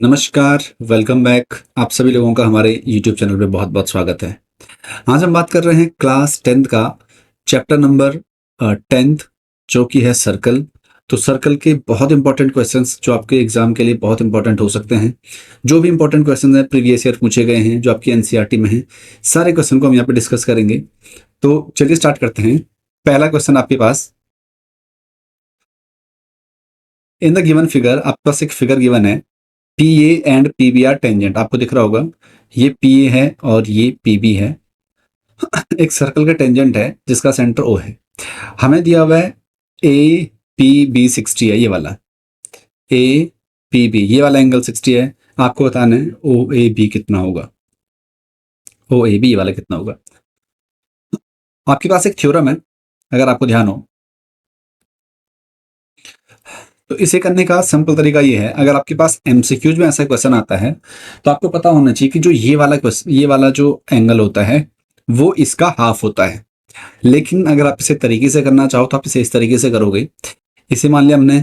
नमस्कार, welcome back. आप सभी लोगों का हमारे YouTube चैनल पे बहुत-बहुत स्वागत है। आज हम बात कर रहे हैं क्लास 10th का चैप्टर नंबर 10th जो कि है सर्कल। तो सर्कल के बहुत इंपॉर्टेंट क्वेश्चंस जो आपके एग्जाम के लिए बहुत इंपॉर्टेंट हो सकते हैं। जो भी इंपॉर्टेंट क्वेश्चंस हैं प्रीवियस ईयर पूछे गए हैं, जो आपकी एनसीईआरटी में हैं, सारे क्वेश्चन को हम यहाँ पे डिस्कस करेंगे। तो चलिए स्टार्ट करते हैं। पहला क्वेश्चन आपके पास, इन द गिवन फिगर, आपके पास एक फिगर गिवन है। P A and P B are tangent, आपको दिख रहा होगा। ये पी ए है और ये पी बी है। एक सर्कल का टेंजेंट है जिसका सेंटर ओ है। हमें दिया हुआ है ए पी बी 60 है, ये वाला ए पी बी, ये वाला एंगल 60 है। आपको बताना है ओ ए बी कितना होगा। ओ ए बी ये वाला कितना होगा। आपके पास एक थ्योरम है, अगर आपको ध्यान हो तो इसे करने का सिंपल तरीका ये है। अगर आपके पास एमसीक्यूज में ऐसा क्वेश्चन आता है तो आपको पता होना चाहिए कि जो ये वाला क्वेश्चन, ये वाला जो एंगल होता है वो इसका हाफ होता है। लेकिन अगर आप इसे तरीके से करना चाहो तो आप इसे इस तरीके से करोगे। इसे मान लिया हमने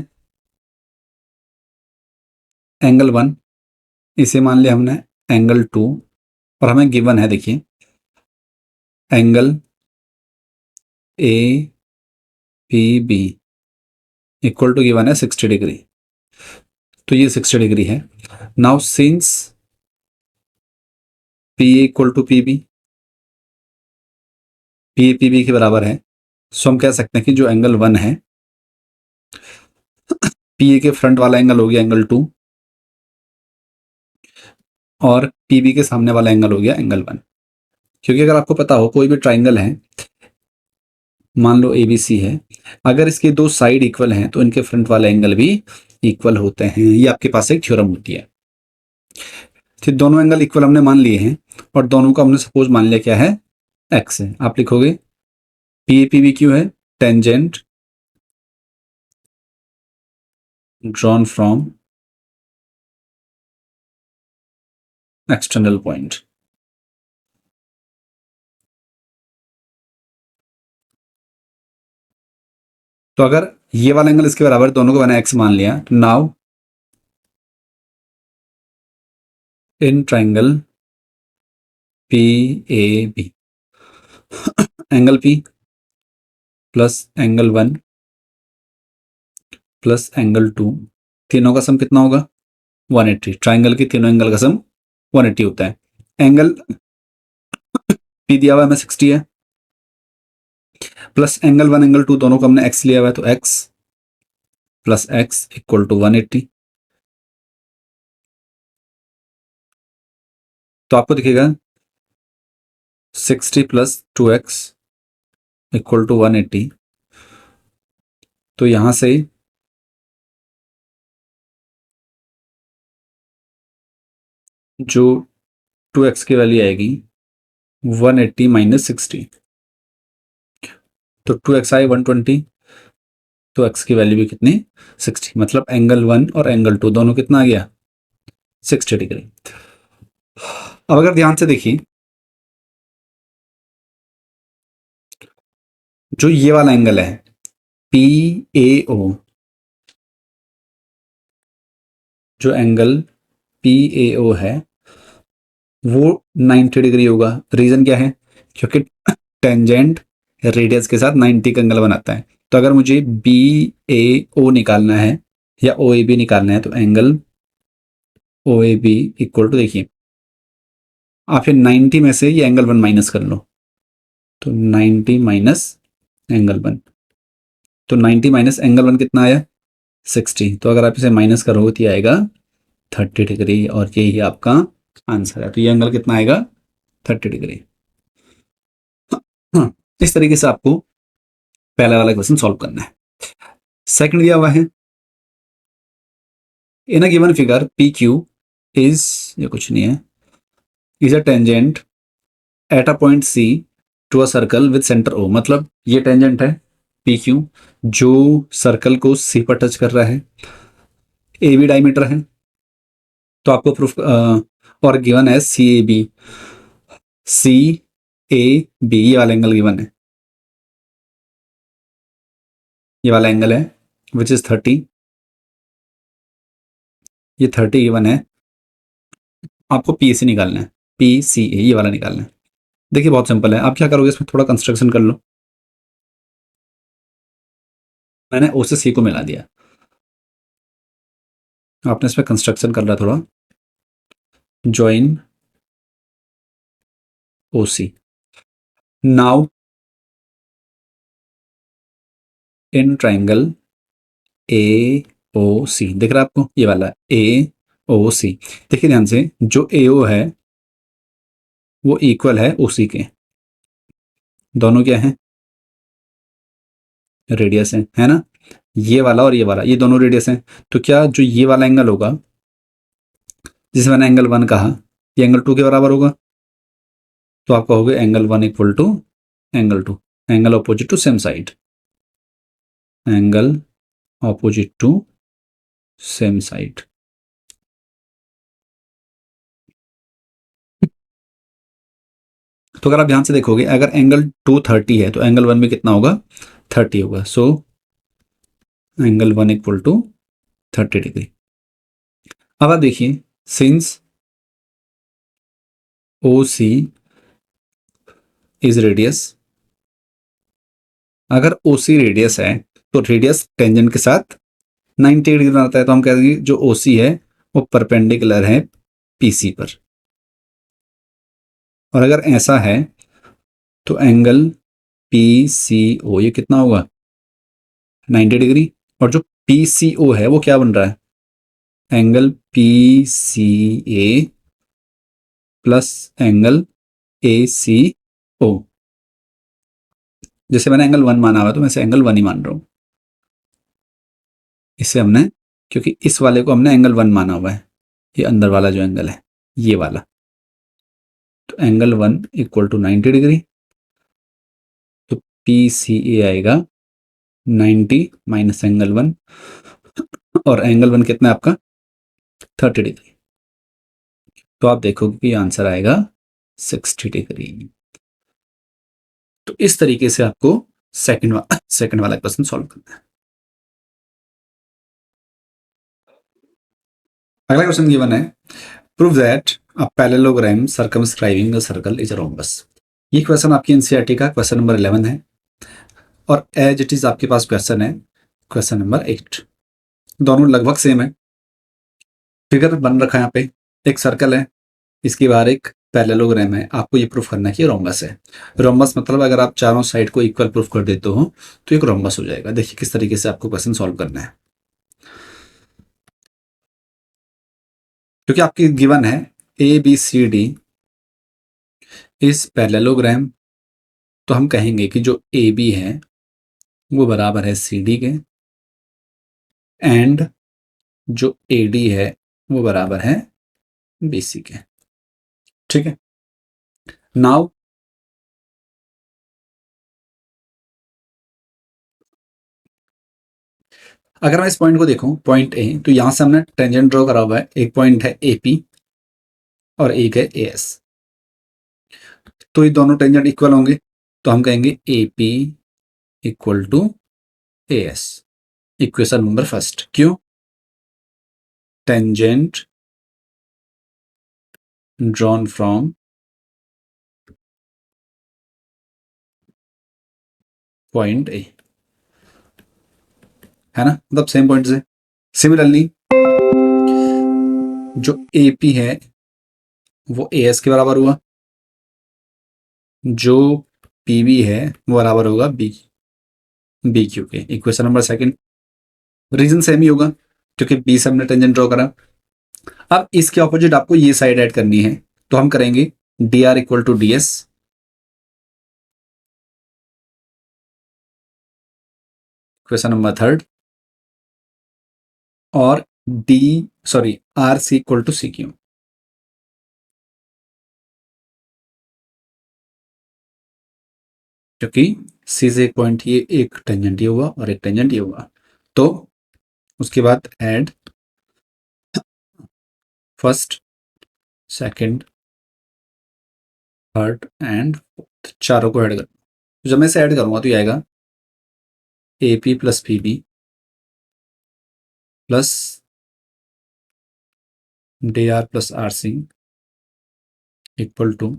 एंगल 1, इसे मान लिया हमने एंगल 2, और हमें गिवन है, देखिए angle A P B equal to given है 60 डिग्री। तो ये 60 डिग्री है। Now since P A equal to P B, P A P B के बराबर है, सो हम कह सकते हैं कि जो एंगल 1 है, पी ए के फ्रंट वाला एंगल हो गया एंगल 2, और पी बी के सामने वाला एंगल हो गया एंगल 1। क्योंकि अगर आपको पता हो कोई भी ट्राइंगल है, मान लो ए बी सी है, अगर इसके दो साइड इक्वल हैं तो इनके फ्रंट वाले एंगल भी इक्वल होते हैं। ये आपके पास एक थ्योरम होती है। फिर दोनों एंगल इक्वल हमने मान लिए हैं और दोनों को हमने सपोज मान लिया क्या है, एक्स है। आप लिखोगे P A P B Q है, tangent drawn from external point. तो अगर ये वाला एंगल इसके बराबर, दोनों को मैंने एक्स मान लिया, now in triangle P A B, angle P plus angle 1 plus angle 2, तीनों का सम कितना होगा 180। ट्राइंगल के तीनों एंगल का सम 180 होता है। एंगल पी दिया हुआ है हमें 60 है, प्लस एंगल 1 एंगल 2 दोनों को हमने एक्स लिया हुआ है, तो X plus X equal to 180। तो आपको दिखेगा 60 प्लस 2x इक्वल टू 180। तो यहां से जो 2x की वैल्यू आएगी 180 माइनस 60, तो 2x आए 120, तो x की वैल्यू भी कितनी 60, मतलब एंगल 1 और एंगल 2 दोनों कितना आ गया 60 डिग्री। अब अगर ध्यान से देखिए, जो ये वाला एंगल है पी ए ओ, जो एंगल पी ए ओ है वो 90 डिग्री होगा। रीजन क्या है, क्योंकि टेंजेंट रेडियस के साथ 90 का एंगल बनाता है। तो अगर मुझे बी ए ओ निकालना है या ओ ए बी निकालना है तो angle O A B equal to, देखिए आप ये 90 में से ये एंगल 1 माइनस कर लो, तो 90 माइनस एंगल 1, तो 90 माइनस एंगल 1 कितना आया 60। तो अगर आप इसे माइनस करोगे तो ये आएगा 30 डिग्री, और यही आपका आंसर है। तो ये एंगल कितना आएगा 30 डिग्री। हाँ, इस तरीके से आपको पहला वाला क्वेश्चन सॉल्व करना है। सेकंड दिया हुआ है, in a given figure P Q is, ये कुछ नहीं है, is a tangent at a point C to a circle with centre O. मतलब ये टेंजेंट है पी क्यू जो सर्कल को सी पर टच कर रहा है, ए बी डायमीटर है। तो आपको प्रूफ और गिवन है सी ए बी, सी ए बी ये वाला एंगल गिवन है, ये वाला एंगल है विच इज 30, ये 30 गिवन है। आपको पी सी निकालना है, पी सी ए ये वाला निकालना है। देखिए बहुत सिंपल है, आप क्या करोगे इसमें थोड़ा कंस्ट्रक्शन कर लो। मैंने ओ से सी को मिला दिया, आपने इसमें कंस्ट्रक्शन कर रहा थोड़ा, join O C. Now in triangle A O C, दिख रहा है आपको ये वाला ए ओ सी। देखिए ध्यान से, जो ए ओ है वो इक्वल है ओ सी के, दोनों क्या है, रेडियस है ना। ये वाला और ये वाला, ये दोनों रेडियस हैं। तो क्या जो ये वाला एंगल होगा, जिसे मैंने एंगल 1 कहा, ये एंगल 2 के बराबर होगा। तो आप कहोगे angle 1 equal to angle 2, angle opposite to same side, angle opposite to same side. तो अगर आप ध्यान से देखोगे, अगर एंगल 230 है तो एंगल 1 में कितना होगा, 30 होगा। So angle 1 equal to 30 degree. अब आप देखिए, since O C is radius, अगर ओ सी रेडियस है तो रेडियस टेंजेंट के साथ 90 डिग्री बनाता है। तो हम कह देंगे जो ओ सी है वो परपेंडिकुलर है पी सी पर। और अगर ऐसा है तो एंगल पी सी ओ ये कितना होगा, 90 डिग्री। और जो पी सी ओ है वो क्या बन रहा है, angle P C A plus angle A C O. जैसे मैंने एंगल 1 माना हुआ है तो मैं इसे एंगल 1 ही मान रहा हूं, इसे हमने, क्योंकि इस वाले को हमने एंगल 1 माना हुआ है, ये अंदर वाला जो एंगल है ये वाला। तो एंगल 1 इक्वल टू 90 डिग्री। तो पी सी ए आएगा 90 माइनस एंगल 1, और एंगल 1 कितना है आपका, 30 डिग्री। तो आप देखोगे कि आंसर आएगा 60 डिग्री। तो इस तरीके से आपको सेकंड वाला क्वेश्चन सॉल्व करना है। अगला क्वेश्चन गिवन है, prove that a parallelogram circumscribing a circle is a rhombus. ये क्वेश्चन आपकी एनसीईआरटी का क्वेश्चन नंबर 11 है, और एज इट इज आपके पास क्वेश्चन है क्वेश्चन नंबर 8। दोनों लगभग सेम है। फिगर बन रखा है यहाँ पे, एक सर्कल है, इसके बाहर एक पैरेललोग्राम है। आपको ये प्रूफ करना है कि रोम्बस है। रोम्बस मतलब अगर आप चारों साइड को इक्वल प्रूफ कर देते हो तो एक रोम्बस हो जाएगा। देखिए किस तरीके से आपको क्वेश्चन सॉल्व करना है। क्योंकि आपकी गिवन है ए बी सी डी इस पैरेललोग्राम, तो हम कहेंगे कि जो ए बी है वो बराबर है सी डी के, एंड जो ए डी है वो बराबर है बी सी के। ठीक है, नाउ अगर मैं इस पॉइंट को देखूं, पॉइंट ए, तो यहां से हमने टेंजेंट ड्रॉ करा हुआ है। एक पॉइंट है ए पी और एक है ए एस। तो ये दोनों टेंजेंट इक्वल होंगे, तो हम कहेंगे A P equal to A S. Equation number first. क्यों, tangent drawn from point A, है ना, मतलब सेम पॉइंट से। सिमिलरली जो ए पी है वो ए एस के बराबर हुआ, जो पी बी है वो बराबर होगा बी बी क्यू के। Equation number second, reason same ही होगा क्योंकि बी से हमने टेंजेंट ड्रॉ करा। अब इसके ऑपोजिट आपको ये साइड ऐड करनी है, तो हम करेंगे D R equal to D S. Question number third, और D sorry R C equal to C Q, क्योंकि सी से एक पॉइंट ये एक टेंजेंट ये हुआ और एक टेंजेंट ये हुआ। तो उसके बाद add first second third and fourth, चारों को ऐड कर। जब मैं इसे ऐड करूंगा तो ये आएगा A P plus P B plus D R plus R C equal to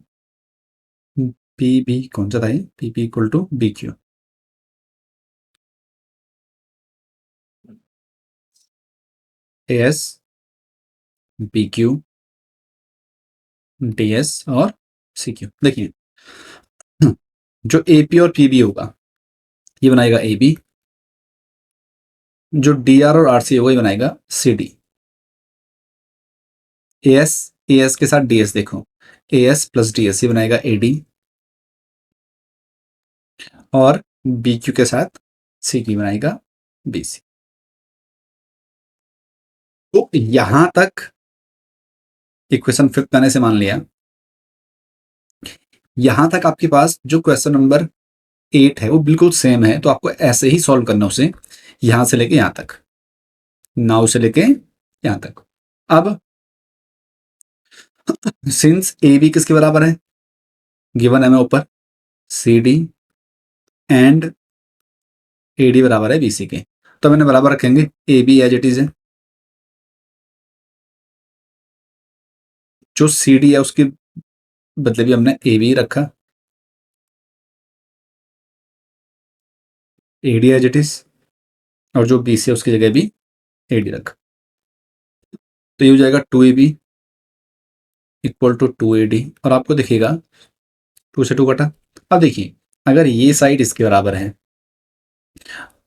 P B, कौन सा था ये, P P equal to B Q. A S B Q D S और सी क्यू। देखिए जो ए पी और P B होगा ये बनाएगा ए बी, जो डी आर और आर सी होगा ये बनाएगा सी डी। ए एस के साथ डी एस देखो, A S plus D S ये बनाएगा ए डी, और बी क्यू के साथ सी क्यू बनाएगा बी सी। तो यहां तक इक्वेशन फिफ्थ मैंने से मान लिया। यहां तक आपके पास जो क्वेश्चन नंबर 8 है वो बिल्कुल सेम है, तो आपको ऐसे ही सॉल्व करना उसे, यहां से लेके यहां तक, नाउ से लेके यहां तक। अब सिंस ए बी किसके बराबर है, गिवन है मैं ऊपर, C D and A D बराबर है बी सी के, तो मैंने बराबर रखेंगे A B as it is है, जो सी डी है उसके बदले भी हमने ए बी रखा, A D as it is, और जो बी सी है उसकी जगह भी ए डी रखा। तो ये हो जाएगा 2ab इक्वल टू 2ad, और आपको दिखेगा 2 से 2 कटा। अब देखिए अगर ये साइड इसके बराबर है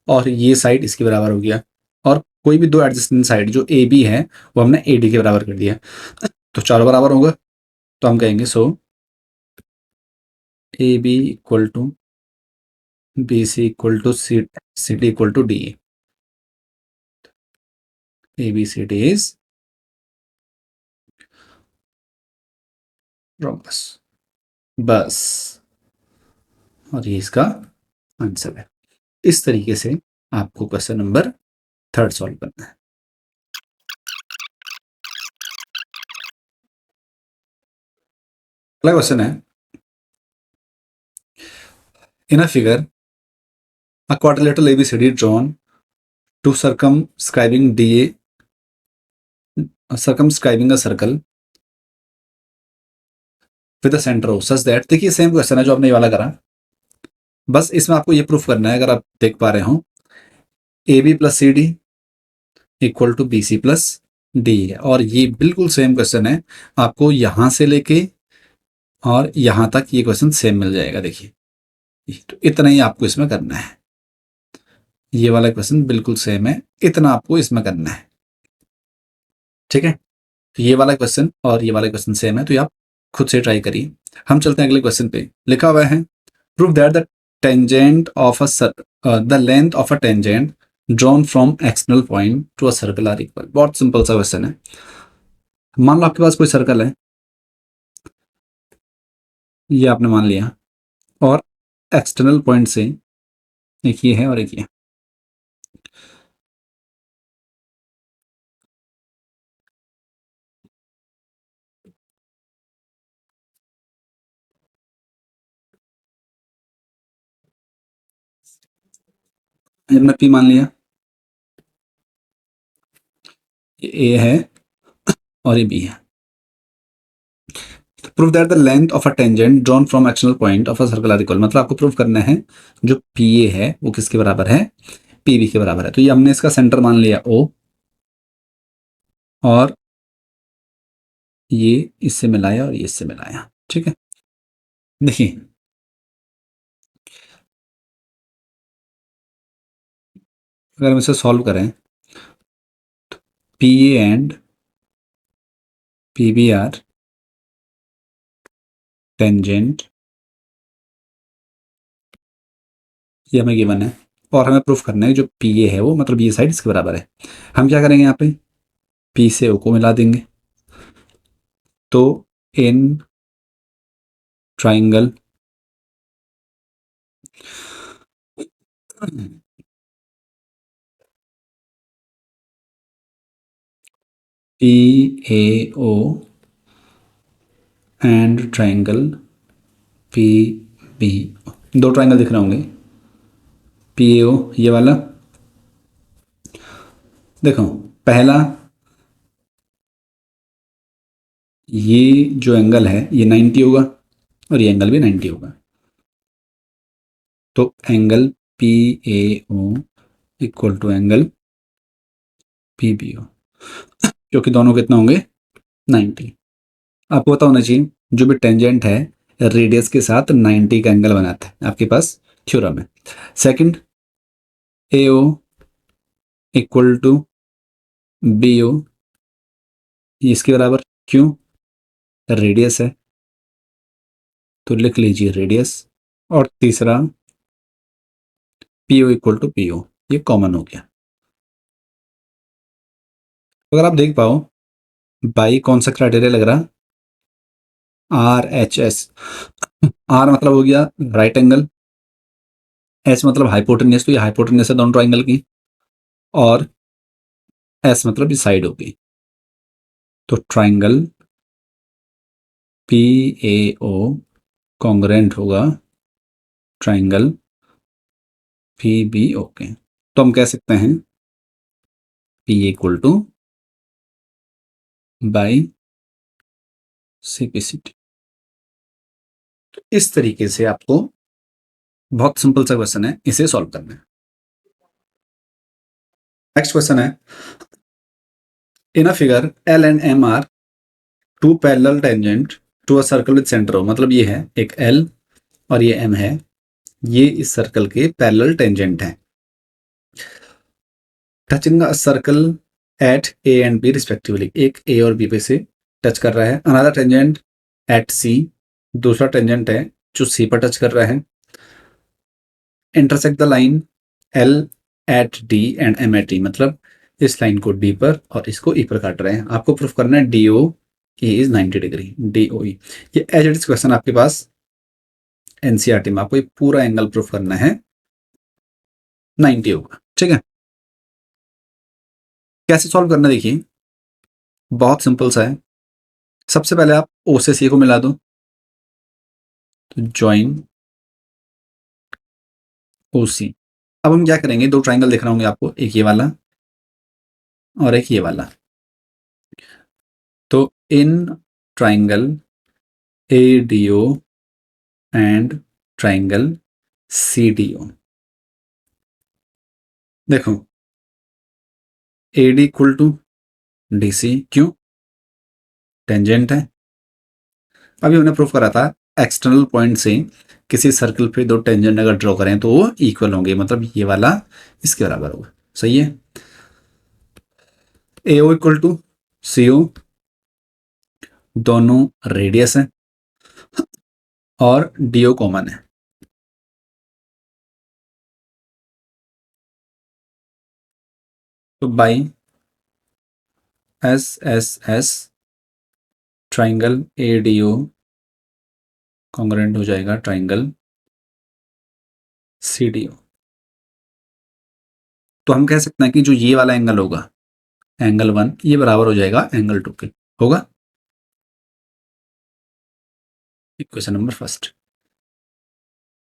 और ये साइड इसके बराबर हो गया, और कोई भी दो एडजेसेंट साइड जो ए बी है वो हमने ए डी के बराबर कर दिया, तो चारों बराबर होगा, तो हम कहेंगे so A B equal to B C equal to C D equal to D, A B C D is rhombus, बस, और ये इसका आंसर है। इस तरीके से आपको क्वेश्चन नंबर 3 सॉल्व करना है। अगला क्वेश्चन है, in a figure a quadrilateral ABCD drawn to circumscribing a circle with a center O such that, देखिए सेम क्वेश्चन है जो आपने ये वाला करा, बस इसमें आपको ये प्रूफ करना है, अगर आप देख पा रहे हो A B plus C D equal to B C plus D है, और ये बिल्कुल सेम क्वेश्चन है, आपको यहां से लेके और यहां तक ये क्वेश्चन सेम मिल जाएगा। देखिए तो इतना ही आपको इसमें करना है, ये वाला क्वेश्चन बिल्कुल सेम है, इतना आपको इसमें करना है, ठीक है। तो ये वाला क्वेश्चन और ये वाला क्वेश्चन सेम है, तो ये आप खुद से ट्राई करिए। हम चलते हैं अगले क्वेश्चन पे। लिखा हुआ है prove that the tangent of the length of a tangent drawn from external point to a circle are equal. बहुत सिंपल सा क्वेश्चन है। मान लो आपके पास कोई सर्कल है, ये आपने मान लिया, और एक्सटर्नल पॉइंट से एक ये है और एक ये, हमने पी मान लिया, ये ए है और ये बी है। Prove that the length of a tangent drawn from external point of a circle are equal, मतलब आपको प्रूव करना है जो पी ए है वो किसके बराबर है, पी बी के बराबर है। तो ये हमने इसका सेंटर मान लिया ओ, और ये इससे मिलाया और ये इससे मिलाया, ठीक है। देखिए अगर हम इसे सॉल्व करें, P A and P B are tangent, ये हमें गिवन है, और हमें प्रूफ करना है जो पी ए है वो मतलब ये साइड इसके बराबर है। हम क्या करेंगे, यहाँ पे पी से ओ को मिला देंगे, तो in triangle P A O and triangle P B, दो ट्राइंगल दिख रहे होंगे, पी ए ओ ये वाला, देखो पहला ये जो एंगल है ये 90 होगा और ये एंगल भी 90 होगा। तो angle P A O equal to angle P B O, क्योंकि दोनों कितना होंगे 90। आपको पता होना चाहिए जो भी टेंजेंट है रेडियस के साथ 90 का एंगल बनाता है, आपके पास थ्योरम है। Second, A O equal to B O, इसके बराबर, क्यों, रेडियस है तो लिख लीजिए रेडियस। और तीसरा P O equal to P O, ये कॉमन हो गया। अगर आप देख पाओ बाई कौन सा क्राइटेरिया लग रहा, आर एच एस। आर मतलब हो गया राइट एंगल, एच मतलब हाइपोटेन्यूस, तो ये हाइपोटेन्यूस है दोनों ट्राइंगल की, और एस मतलब ये साइड होगी। तो triangle P A O congruent होगा ट्राइंगल पी बी ओ के। तो हम कह सकते हैं P equal to by C P C T. तो इस तरीके से आपको बहुत सिंपल सा क्वेश्चन है, इसे सॉल्व करना है। नेक्स्ट क्वेश्चन है, in a figure L and M are two parallel tangent to a circle with centre O. मतलब ये है एक एल और ये एम है, ये इस सर्कल के पैरेलल टेंजेंट हैं, touching a circle at A and B respectively. एक ए और बी पे से टच कर रहा है। अनदर टेंजेंट एट सी, दूसरा टेंजेंट है जो सी पर टच कर रहा है। Intersect the line L at D and M at D, मतलब इस लाइन को डी पर और इसको ई पर काट रहे हैं। आपको प्रूफ करना है D O E is 90 degree, D O E. ये एज इट इज क्वेश्चन आपके पास एनसीईआरटी में, आपको ये पूरा एंगल प्रूफ करना है 90 होगा, ठीक है। कैसे सॉल्व करना देखिए, बहुत सिंपल सा है। सबसे पहले आप ओ से सी को मिला दो, तो ज्वाइन ओ सी। अब हम क्या करेंगे, दो ट्राइंगल दिख रहे होंगे आपको, एक ये वाला और एक ये वाला। तो in triangle A D O and triangle C D O, देखो A D equal to D C, क्यों, टेंजेंट है। अभी हमने प्रूफ करा था एक्सटर्नल पॉइंट से किसी सर्कल पे दो टेंजेंट अगर ड्रॉ करें तो वो इक्वल होंगे, मतलब ये वाला इसके बराबर होगा, सही है। ए ओ इक्वल टू सी ओ, दोनों रेडियस है और डी ओ कॉमन है। तो by S S S triangle A D O congruent हो जाएगा ट्राइंगल सी डी ओ। तो हम कह सकते हैं कि जो ये वाला एंगल होगा एंगल 1, ये बराबर हो जाएगा एंगल 2 के, होगा। Equation number first.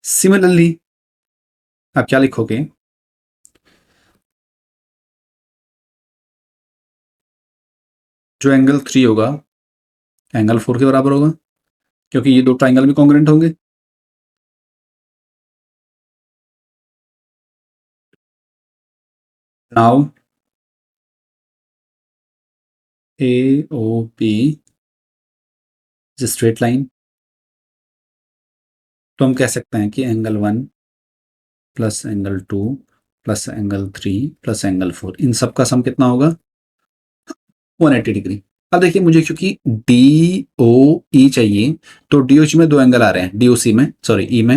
सिमिलरली आप क्या लिखोगे, जो एंगल 3 होगा एंगल 4 के बराबर होगा, क्योंकि ये दो ट्राइंगल भी कॉन्ग्रेंट होंगे। नाउ ए ओ पी स्ट्रेट लाइन, तो हम कह सकते हैं कि angle 1 plus angle 2 plus angle 3 plus angle 4, इन सब का सम कितना होगा 180 डिग्री। अब देखिए मुझे क्योंकि डी ओ ई चाहिए, तो डी ओ में दो एंगल आ रहे हैं, डी ओ सी में, सॉरी ई में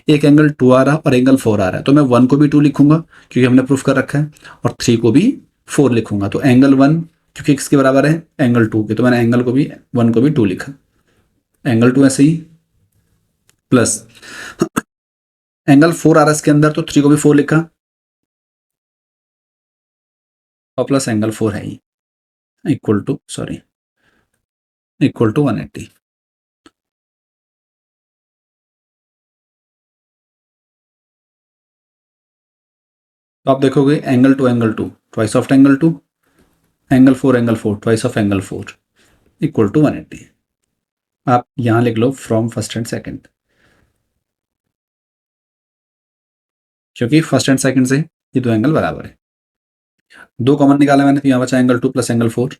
एक एंगल 2 आ रहा है और एंगल 4 आ रहा है। तो मैं 1 को भी 2 लिखूंगा क्योंकि हमने प्रूफ कर रखा है, और 3 को भी 4 लिखूंगा। तो एंगल 1 क्योंकि किसके बराबर है एंगल 2 के, तो मैंने एंगल को भी 1 को भी 2 लिखा, एंगल 2 ऐसे ही, प्लस एंगल 4 आ रहा है इसके अंदर, तो 3 को भी 4 लिखा, और प्लस एंगल 4 है ही, equal to, sorry, equal to 180। तो आप देखोगे angle 2 twice of angle 2, angle 4 twice of angle 4 equal to 180। आप यहां लिख लो फ्रॉम फर्स्ट एंड सेकंड, क्योंकि फर्स्ट एंड सेकंड से ये दो एंगल बराबर है। दो कॉमन निकाला मैंने, तो यहाँ बचा angle 2 plus angle 4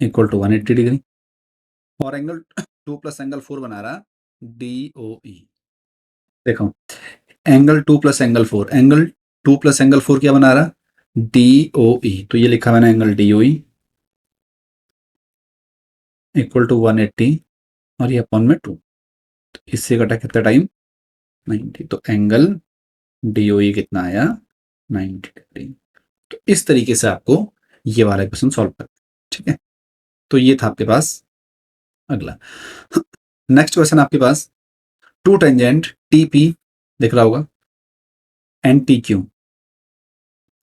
equal to 180 degree, और एंगल 2 प्लस एंगल 4 बना रहा DOE। देखो, angle 2 plus angle 4, angle 2 plus angle 4 क्या बना रहा? DOE। तो ये लिखा मैंने एंगल DOE इक्वल टू 180 और ये अपॉन में 2, तो इससे कटा कितना टाइम? 90। तो एंगल DOE कितना आया? 90 डिग्री। तो इस तरीके से आपको ये वाला क्वेश्चन सॉल्व करना है, ठीक है। तो ये था आपके पास अगला। नेक्स्ट क्वेश्चन आपके पास, टू टेंजेंट TP दिख रहा होगा and TQ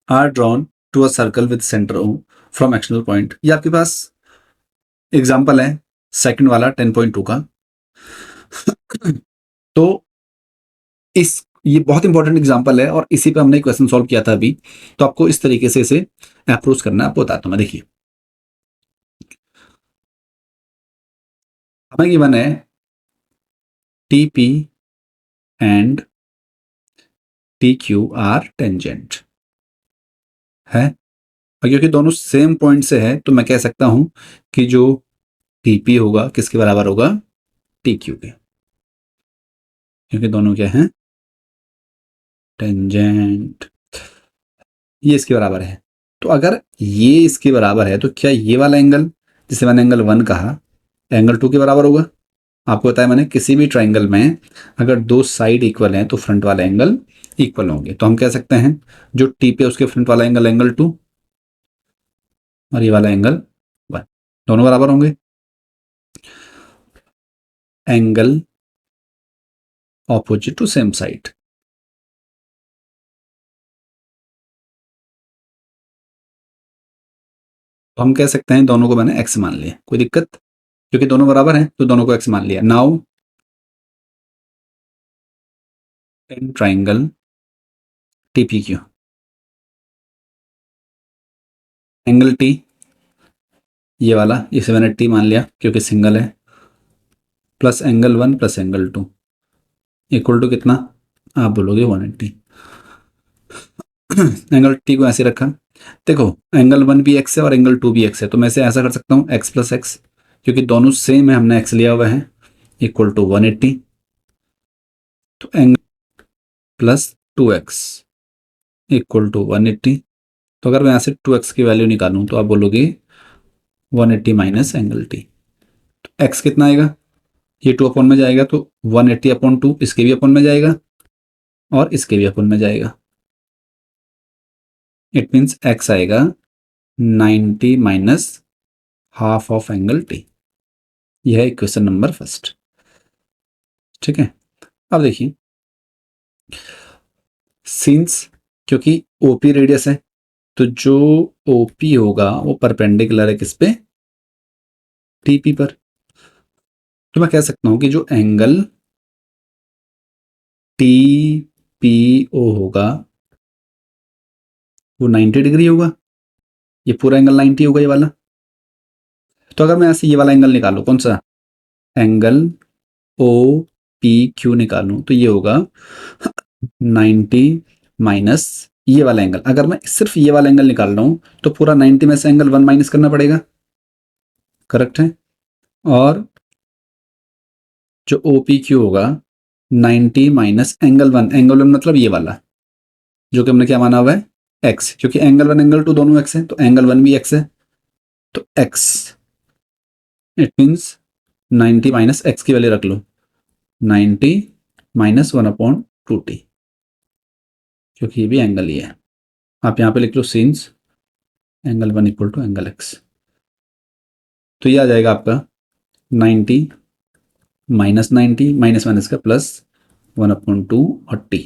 are drawn to a circle with centre O from external point. ये आपके पास एग्जाम्पल है सेकंड वाला 10.2 का। तो इस ये बहुत इंपॉर्टेंट एग्जाम्पल है और इसी पे हमने क्वेश्चन सॉल्व किया था अभी। तो आपको इस तरीके से इसे अप्रोच करना है, आपको बताता हूं मैं। देखिए, हमें गिवन है TP and TQ are tangent है, और क्योंकि दोनों सेम पॉइंट से है तो मैं कह सकता हूं कि जो TP होगा किसके बराबर होगा? TQ के, क्योंकि दोनों क्या हैं? टेंजेंट। ये इसके बराबर है। तो अगर ये इसके बराबर है तो क्या ये वाला एंगल, जिसे मैंने एंगल 1 कहा, एंगल 2 के बराबर होगा? आपको बताया मैंने, किसी भी ट्राइंगल में अगर दो साइड इक्वल हैं तो फ्रंट वाला एंगल इक्वल होंगे। तो हम कह सकते हैं जो टी पे उसके फ्रंट वाला एंगल एंगल 2 और ये वाला एंगल 1, दोनों बराबर होंगे। Angle opposite to same side, तो हम कह सकते हैं दोनों को मैंने एक्स मान लिया, कोई दिक्कत? क्योंकि दोनों बराबर हैं तो दोनों को एक्स मान लिया। Now in triangle TPQ, angle T ये वाला, इसे मैंने T मान लिया क्योंकि सिंगल है, plus angle 1 plus angle 2 equal to कितना? आप बोलोगे 180। एंगल T को ऐसे रखा। देखो, एंगल 1 भी एक्स है और एंगल 2 भी एक्स है, तो मैं इसे ऐसा कर सकता हूँ एक्स प्लस एक्स, क्योंकि दोनों सेम है, हमने एक्स लिया हुआ है, इक्वल टू 180। तो angle plus 2x equal to 180। तो अगर मैं यहाँ से 2x की वैल्यू निकालूं तो आप बोलोगे 180 माइनस एंगल T। तो x कितना आएगा? ये 2 अपॉन में जाएगा तो 180 अपॉन 2, इसके भी अपॉन में जाएगा और इसके भी अपॉन में जाएगा। इट मीन्स x आएगा 90 minus half of angle T। यह है इक्वेशन नंबर फर्स्ट, ठीक है। अब देखिए, सिंस क्योंकि OP रेडियस है तो जो OP होगा वो परपेंडिकुलर है किस पे? TP पर। तो मैं कह सकता हूं कि जो एंगल TPO होगा वो 90 डिग्री होगा। ये पूरा एंगल 90 होगा ये वाला। तो अगर मैं ऐसे ये वाला एंगल निकालूं, कौन सा? एंगल OPQ निकालूं तो ये होगा 90 माइनस ये वाला एंगल। अगर मैं सिर्फ ये वाला एंगल निकाल रहा हूं तो पूरा 90 में से एंगल 1 माइनस करना पड़ेगा, करेक्ट है। और जो OPQ होगा 90 माइनस एंगल 1, एंगल 1 मतलब ये वाला, जो कि हमने क्या माना हुआ है? एक्स, क्योंकि एंगल 1 एंगल 2 दोनों एक्स है तो एंगल 1 भी एक्स है, तो x it means 90 minus x की वैल्यू रख लो, 90 माइनस 1/2t, क्योंकि ये भी एंगल ही है। आप यहाँ पे लिख लो since angle 1 equal to angle X. तो ये आ जाएगा आपका 90 माइनस 90 माइनस माइनस का प्लस 1/2 और t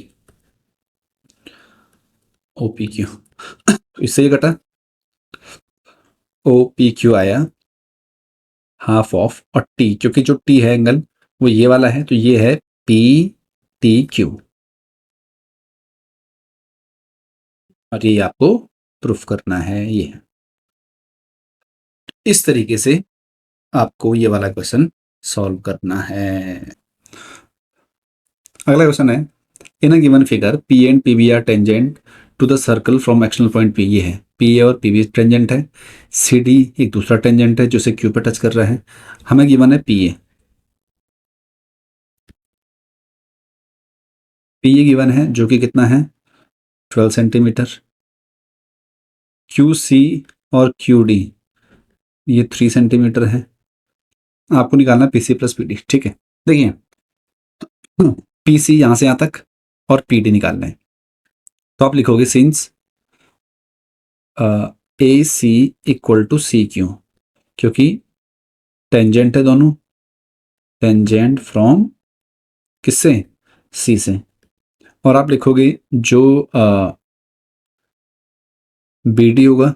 OPQ। तो इससे ये कटा, OPQ आया हाफ ऑफ, और t क्योंकि जो t है एंगल वो ये वाला है तो ये है PTQ, और ये आपको प्रूफ करना है। ये इस तरीके से आपको ये वाला क्वेश्चन सॉल्व करना है। अगला क्वेश्चन है, in a given figure P and P B are tangent to the circle from external point P. ये है पी ए और पी बी टेंजेंट है, सी डी एक दूसरा टेंजेंट है जो से क्यू पे टच कर रहा है। हमें गिवन है पी ए गिवन है जो कि कितना है 12 सेंटीमीटर। क्यू सी और क्यू डी ये 3 सेंटीमीटर है। आपको निकालना P C plus P D. ठीक है, देखिए पी सी यहाँ से यहाँ तक और पी डी निकालना है, तो आप लिखोगे since A C equal to C Q, क्योंकि टेंजेंट है दोनों, टेंजेंट फ्रॉम किससे, सी से। और आप लिखोगे जो बी डी होगा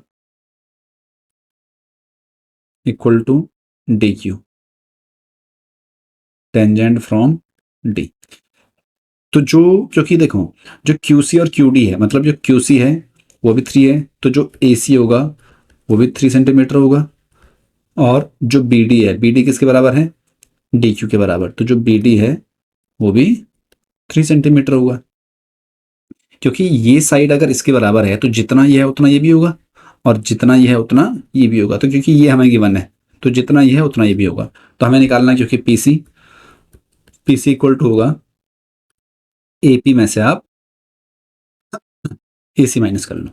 equal to D Q, tangent from D. तो जो, क्योंकि देखो जो क्यू सी और क्यू डी है, मतलब जो क्यू सी है वो भी 3 है, तो जो ए सी होगा वो भी 3 सेंटीमीटर होगा। और जो बी डी है, बी डी किसके बराबर है, डी क्यू के बराबर, तो जो बी डी है वो भी 3 सेंटीमीटर होगा। क्योंकि ये साइड अगर इसके बराबर है तो जितना ये है उतना ये भी होगा, और जितना ये है उतना ये भी होगा। तो क्योंकि ये हमें गिवन है तो जितना ये है उतना ये भी होगा, तो हमें निकालना है, क्योंकि पी सी इक्वल टू होगा ए पी में से आप ए सी माइनस कर लो।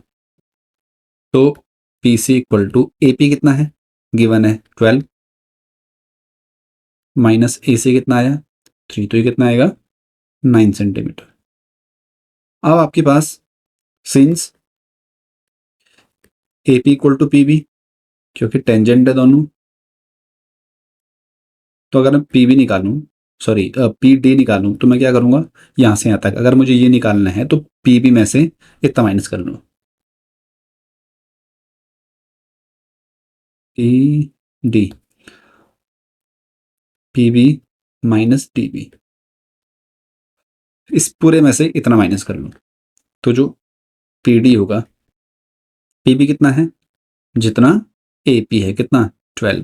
तो P C equal to A P कितना है, गिवन है 12, माइनस ए सी कितना आया 3, तो ये कितना आएगा 9 सेंटीमीटर। अब आपके पास since A P equal to P B, क्योंकि टेंजेंट है दोनों, तो अगर मैं पी बी निकालूं, सॉरी पी डी निकालूं, तो मैं क्या करूंगा, यहाँ से यहाँ तक अगर मुझे ये निकालना है तो पी बी में से इतना माइनस कर लूँ, P D, P B minus D B, इस पूरे में से इतना माइनस कर लूँ। तो जो पी डी होगा, पी बी कितना है, जितना ए पी है कितना 12,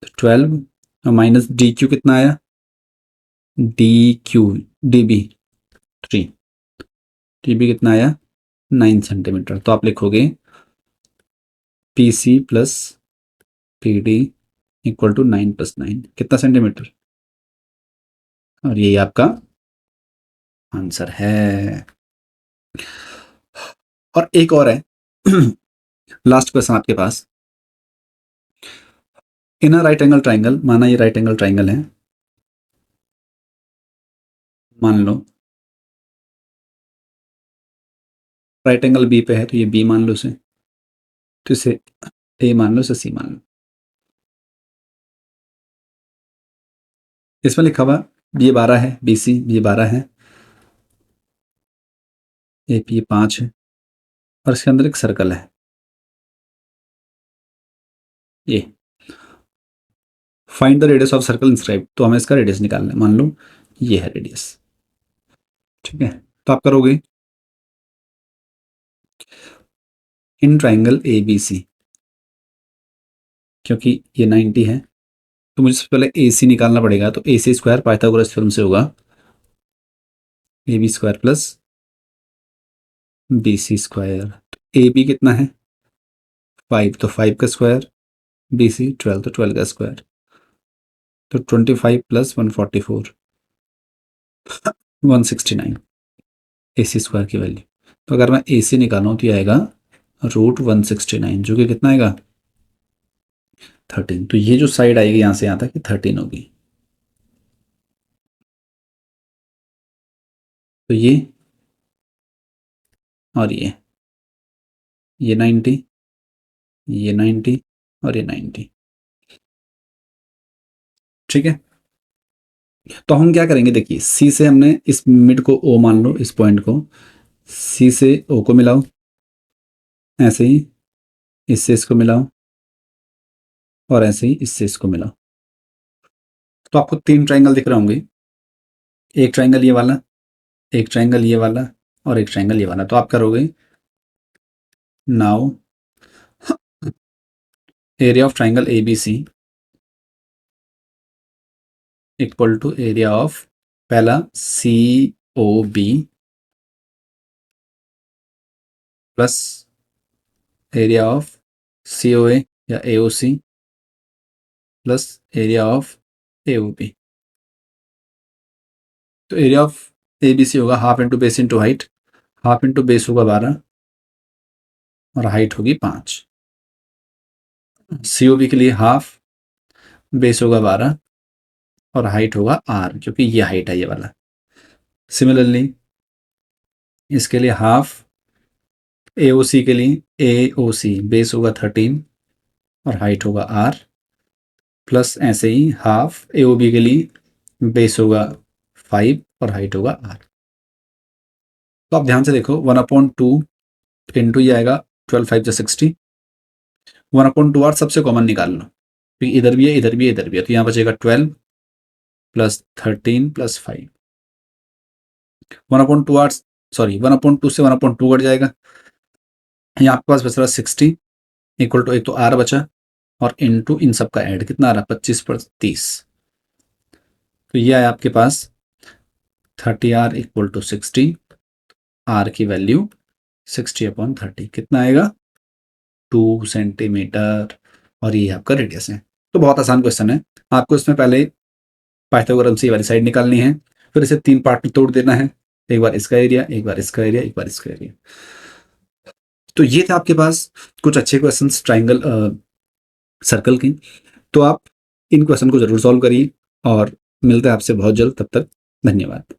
तो 12 माइनस डी क्यू कितना आया, D Q D B 3, D B कितना आया 9 सेंटीमीटर। तो आप लिखोगे P C plus P D equal to 9 plus 9 कितना सेंटीमीटर, और यही आपका आंसर है। और एक और है लास्ट क्वेश्चन आपके पास, इन अ राइट एंगल ट्राइंगल, माना ये राइट एंगल ट्राइंगल है, मान लो राइट एंगल बी पे है, तो ये बी मान लो इसे, तो इसे ए मान लो, इसे सी मान लो। इसमें लिखा हुआ ये 12 है, बी सी ये 12 है, ए पी ये 5 है, और इसके अंदर एक सर्कल है ये, find the radius of circle inscribe, तो हमें इसका रेडियस निकालना है, मान लो ये है रेडियस। ठीक है, तो आप करोगे इन ट्राइंगल ए बी सी, क्योंकि ये 90 है तो मुझे सबसे पहले ए सी निकालना पड़ेगा, तो A C square Pythagoras theorem से होगा A B square plus B C square. A B कितना है 5, तो 5 का स्क्वायर, बी सी 12, तो 12 का स्क्वायर, तो 25 प्लस 144 169 ए सी स्क्वायर की वैल्यू। तो अगर मैं ए सी निकालूँ तो ये आएगा √169, जो कि कितना आएगा 13। तो ये जो साइड आएगी यहाँ से यहाँ तक, ये 13 होगी। तो ये और ये 90, ये 90 और ये 90। ठीक है, तो हम क्या करेंगे, देखिए सी से हमने इस मिड को ओ मान लो, इस पॉइंट को सी से ओ को मिलाओ, ऐसे ही इससे इसको मिलाओ, और ऐसे ही इससे इसको मिलाओ। तो आपको 3 ट्राइंगल दिख रहे होंगे, एक ट्राइंगल ये वाला, एक ट्राइंगल ये वाला, और एक ट्राइंगल ये वाला। तो आप करोगे now area of triangle A B C equal to area of पहला COB plus area of COA या AOC plus area of AOB। तो एरिया ऑफ ABC होगा half into base into height, half into base होगा 12 और height होगी 5। COB के लिए half, base होगा 12 और हाइट होगा R, क्योंकि ये हाइट है ये वाला। सिमिलरली इसके लिए हाफ, AOC के लिए AOC बेस होगा 13 और हाइट होगा R, प्लस ऐसे ही हाफ AOB के लिए बेस होगा 5 और हाइट होगा R। तो आप ध्यान से देखो 1/2 इंटू ये आएगा 12 5 जा 60, 1/2 R सबसे कॉमन निकाल लो, क्योंकि इधर भी है इधर भी है इधर भी है, तो यहाँ बचेगा 12 प्लस 13 प्लस 5। 1/2 R, सॉरी 1/2 से 1/2 कट जाएगा, यहाँ आपके पास बच रहा 60 इक्वल टू, एक तो R बचा और इनटू इन सब का ऐड कितना आ रहा 25 पर 30, तो ये आया आपके पास 30R इक्वल टू 60, R की वैल्यू 60/30 कितना आएगा 2 सेंटीमीटर, और ये आपका रेडियस है। तो बहुत आसान क्वेश्चन है, आपको इसमें पहले पाइथागोरस से ये वाली साइड निकालनी है, फिर इसे 3 पार्ट में तोड़ देना है, एक बार इसका एरिया, एक बार इसका एरिया, एक बार इसका एरिया। तो ये था आपके पास कुछ अच्छे क्वेश्चंस ट्राइंगल सर्कल के। तो आप इन क्वेश्चन को जरूर सॉल्व करिए और मिलते हैं आपसे बहुत जल्द, तब तक धन्यवाद।